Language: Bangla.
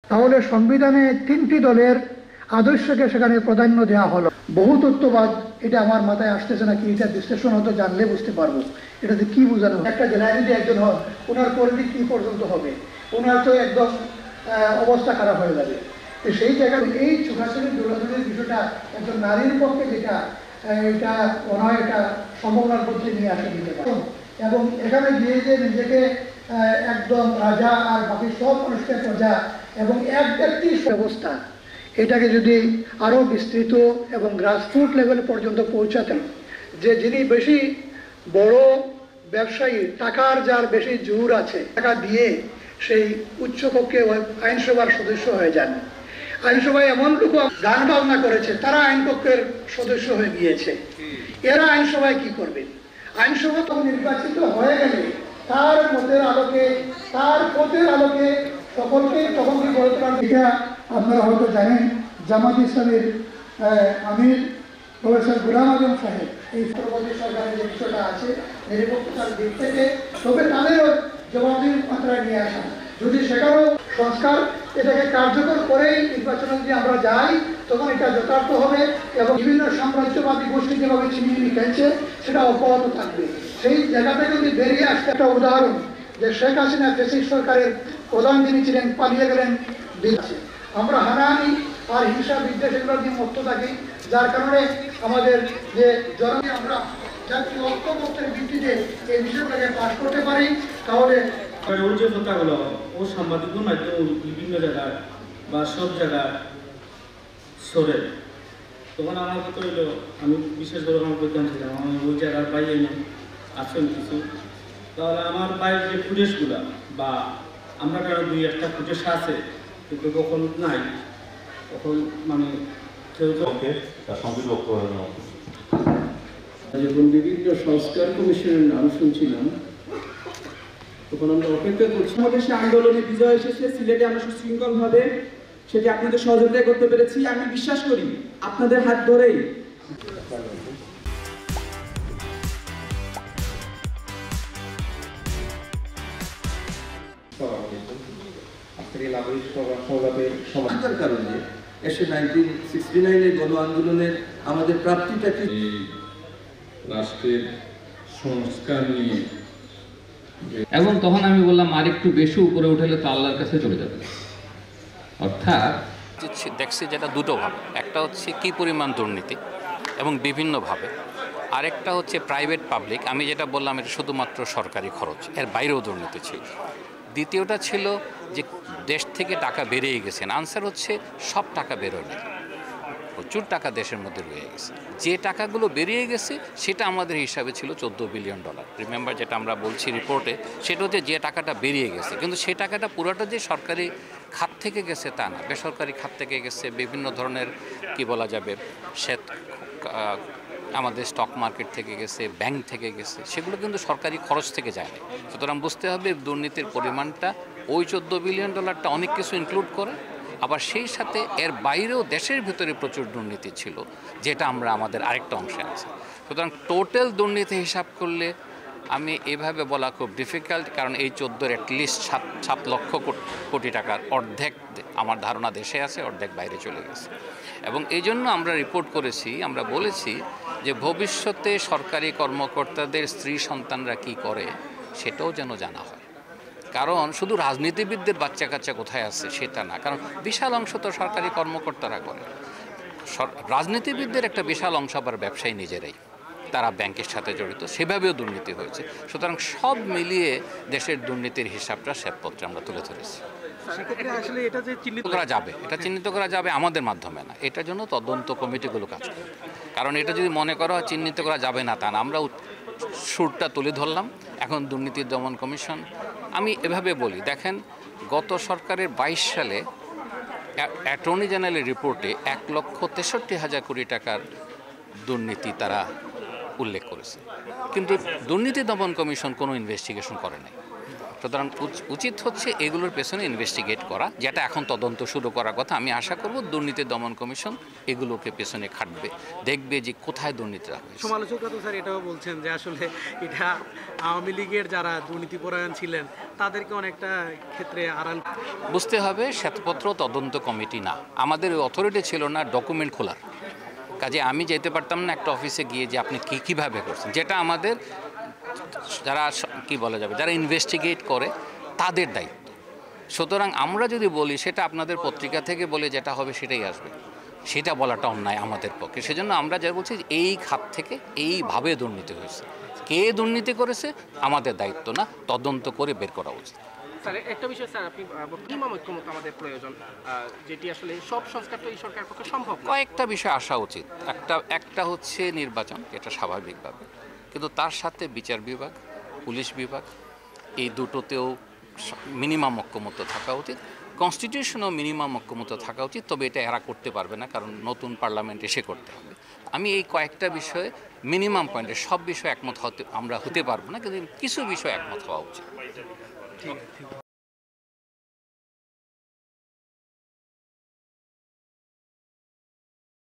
তাহলে সংবিধানে 3টি দলের আদর্শকে সেখানে প্রাধান্য দেওয়া হলো। বহুতত্ত্ববাদ, এটা আমার মাথায় আসতেছে না, কি এটা বিশ্লেষণ হতো জানলে বুঝতে পারবো এটাতে কি বোঝানো। একটা জেলায় যদি একজন হন, ওনার পরিধি কি পর্যন্ত হবে, ওনার তো একদম অবস্থা খারাপ হয়ে যাবে। তো সেই জায়গায় এই ছোটাছুটি দৌড়াদৌড়ির বিষয়টা একজন নারীর পক্ষে যেটা এটা মনে হয় এটা সম্ভাবনার মধ্যে নিয়ে আসা দিতে পারে। এবং এখানে গিয়ে যে নিজেকে একদম রাজা আর বাকি সব মানুষকে প্রজা এবং এক ব্যক্তির ব্যবস্থা, এটাকে যদি আরও বিস্তৃত এবং গ্রাসরুট লেভেল পর্যন্ত পৌঁছাতেন, যে যিনি বেশি বড় ব্যবসায়ী, টাকার যার বেশি জোর আছে, টাকা দিয়ে সেই উচ্চকক্ষে আইনসভার সদস্য হয়ে যান। আইনসভায় এমন লোক গান বাজনা করেছে, তারা আইনকক্ষের সদস্য হয়ে গিয়েছে। এরা আইনসভায় কি করবে? আইনসভা তখন নির্বাচিত হয়ে গেলে তার মতের আলোকে, তার পথের আলোকে সকলকে তখন কি বলতে পারবে। এটা আপনারা হয়তো জানেন, জামাত ইসলামের আমির প্রফেসর গোলাম আজম সাহেব এই পরবর্তী সরকারের যে বিষয়টা আছে নিরপেক্ষতার দিক থেকে, তবে তাদেরও জবাবদিহির মাত্রায় নিয়ে আসা, যদি সেখানেও সংস্কার এটাকে কার্যকর করেই নির্বাচনে যদি আমরা যাই, তখন এটা যথার্থ হবে এবং বিভিন্ন সাম্রাজ্যবাদী গোষ্ঠী যেভাবে ছিনিয়ে খেলছে সেটা অব্যাহত থাকবে। সেই জায়গা থেকে যদি বেরিয়ে আসতে, একটা উদাহরণ যে শেখ হাসিনা ফ্যাসিস্ট সরকারের প্রধান যিনি ছিলেন পালিয়ে গেলেন বিদেশে। আমরা হানাহানি আর হিংসা বিদ্বেষ এগুলো নিয়ে মুক্ত থাকি, যার কারণে আমাদের যে জনগণ আমরা জাতীয় ঐক্যমত্যের ভিত্তিতে এই বিষয়টাকে পাশ করতে পারি। তাহলে ওই যে কথাগুলো ও সাংবাদিকের মাধ্যমে বিভিন্ন জায়গায় বা সব জায়গায় সরে, তখন আমার কথা হইলো, আমি বিশেষ করে আমার বলতাম ছিলাম আমি ওই জায়গার বাইরে না আসেন কিছু, তাহলে আমার বাইরের যে ফুটেজগুলো বা আমরা কারো 2-1টা ফুটেজ আছে কিন্তু কখন নাই, তখন মানে কেউ যখন বিভিন্ন সংস্কার কমিশনের নাম শুনছিলাম, তখন আমরা অপেক্ষা করছি। আমাদের সে আন্দোলনে বিজয় এসেছে, সিলেটে আমরা সুশৃঙ্খলভাবে সেটি আপনাদের সহযোগিতা করতে পেরেছি। আমি বিশ্বাস করি আপনাদের হাত ধরেই সমাজের কারণে 1969-এর গণ আন্দোলনের আমাদের প্রাপ্তিটাকে রাষ্ট্রের সংস্কার নিয়ে, এবং তখন আমি বললাম আর একটু বেশি উপরে উঠলে তো আল্লাহর কাছে চলে যাবে। অর্থাৎ দেখছি যেটা দুটো ভাবে, একটা হচ্ছে কি পরিমাণ দুর্নীতি এবং বিভিন্নভাবে, আরেকটা হচ্ছে প্রাইভেট পাবলিক। আমি যেটা বললাম এটা শুধুমাত্র সরকারি খরচ, এর বাইরেও দুর্নীতি ছিল। দ্বিতীয়টা ছিল যে দেশ থেকে টাকা বেরিয়ে গেছেন। আনসার হচ্ছে সব টাকা বেরোয়নি, প্রচুর টাকা দেশের মধ্যে রয়ে গেছে। যে টাকাগুলো বেরিয়ে গেছে সেটা আমাদের হিসাবে ছিল $14 বিলিয়ন। রিমেম্বার যেটা আমরা বলছি রিপোর্টে, সেটা হচ্ছে যে টাকাটা বেরিয়ে গেছে, কিন্তু সেই টাকাটা পুরোটা যে সরকারি খাত থেকে গেছে তা না, বেসরকারি খাত থেকে গেছে, বিভিন্ন ধরনের কি বলা যাবে আমাদের স্টক মার্কেট থেকে গেছে, ব্যাংক থেকে গেছে, সেগুলো কিন্তু সরকারি খরচ থেকে যায় না। সুতরাং বুঝতে হবে দুর্নীতির পরিমাণটা ওই $14 বিলিয়ন অনেক কিছু ইনক্লুড করে, আবার সেই সাথে এর বাইরেও দেশের ভিতরে প্রচুর দুর্নীতি ছিল, যেটা আমরা আমাদের আরেকটা অংশে আছে। সুতরাং টোটাল দুর্নীতি হিসাব করলে আমি এভাবে বলা খুব ডিফিকাল্ট, কারণ এই 14 অ্যাটলিস্ট 7 লক্ষ কোটি টাকার অর্ধেক আমার ধারণা দেশে আছে, অর্ধেক বাইরে চলে গেছে। এবং এই জন্য আমরা রিপোর্ট করেছি, আমরা বলেছি যে ভবিষ্যতে সরকারি কর্মকর্তাদের স্ত্রী সন্তানরা কি করে সেটাও যেন জানা হয়। কারণ শুধু রাজনীতিবিদদের বাচ্চা কাচ্চা কোথায় আছে সেটা না, কারণ বিশাল অংশ তো সরকারি কর্মকর্তারা করে। রাজনীতিবিদদের একটা বিশাল অংশ আবার ব্যবসায়ী নিজেরাই, তারা ব্যাংকের সাথে জড়িত, সেভাবেও দুর্নীতি হয়েছে। সুতরাং সব মিলিয়ে দেশের দুর্নীতির হিসাবটা শ্বেতপত্রে আমরা তুলে ধরেছি। আসলে এটা যে চিহ্নিত করা যাবে, এটা চিহ্নিত করা যাবে আমাদের মাধ্যমে না, এটার জন্য তদন্ত কমিটিগুলো কাজ করবে। কারণ এটা যদি মনে করা হয় চিহ্নিত করা যাবে না তা না, আমরা সুরটা তুলে ধরলাম। এখন দুর্নীতি দমন কমিশন, আমি এভাবে বলি, দেখেন গত সরকারের 22 সালে অ্যাটর্নি জেনারেলের রিপোর্টে 1,63,000 কোটি টাকার দুর্নীতি তারা উল্লেখ করেছে, কিন্তু দুর্নীতি দমন কমিশন কোনো ইনভেস্টিগেশন করে নাই। সুতরাং উচিত হচ্ছে এগুলোর পেছনে ইনভেস্টিগেট করা, যেটা এখন তদন্ত শুরু করার কথা। আমি আশা করব দুর্নীতি দমন কমিশন এগুলোকে পেছনে খাটবে, দেখবে যে কোথায় দুর্নীতিটা হয়েছে। সমালোচকরা তো স্যার এটাও বলছেন যে আসলে এটা আওয়ামী লীগের যারা দুর্নীতিপরায়ণ ছিলেন তাদেরকে অনেকটা ক্ষেত্রে আড়াল। বুঝতে হবে শ্বেতপত্র তদন্ত কমিটি না, আমাদের ওই অথরিটি ছিল না ডকুমেন্ট খোলার। কাজে আমি যেতে পারতাম না একটা অফিসে গিয়ে যে আপনি কীভাবে করছেন, যেটা আমাদের যারা কি বলা যাবে যারা ইনভেস্টিগেট করে তাদের দায়িত্ব। সুতরাং আমরা যদি বলি সেটা আপনাদের পত্রিকা থেকে বলে যেটা হবে সেটাই আসবে, সেটা বলাটা অন্যায় আমাদের পক্ষে। সেজন্য আমরা যা বলছি এই খাত থেকে এইভাবে দুর্নীতি হয়েছে, কে দুর্নীতি করেছে আমাদের দায়িত্ব না, তদন্ত করে বের করা উচিত। স্যার একটা বিষয় স্যার আপনি ইমাম ঐক্যমত আমাদের প্রয়োজন, যেটি আসলে সব সংস্কার তো এই সরকার পক্ষে সম্ভব না। কয়েকটা বিষয় আসা উচিত। একটা হচ্ছে নির্বাচন, এটা স্বাভাবিকভাবে, কিন্তু তার সাথে বিচার বিভাগ, পুলিশ বিভাগ, এই দুটোতেও মিনিমাম ঐক্যমত থাকা উচিত। কনস্টিটিউশনও মিনিমাম ঐক্যমত থাকা উচিত, তবে এটা এরা করতে পারবে না, কারণ নতুন পার্লামেন্ট এসে করতে হবে। আমি এই কয়েকটা বিষয়ে মিনিমাম পয়েন্টে, সব বিষয়ে একমত আমরা হতে পারবো না, কিন্তু কিছু বিষয়ে একমত হওয়া উচিত।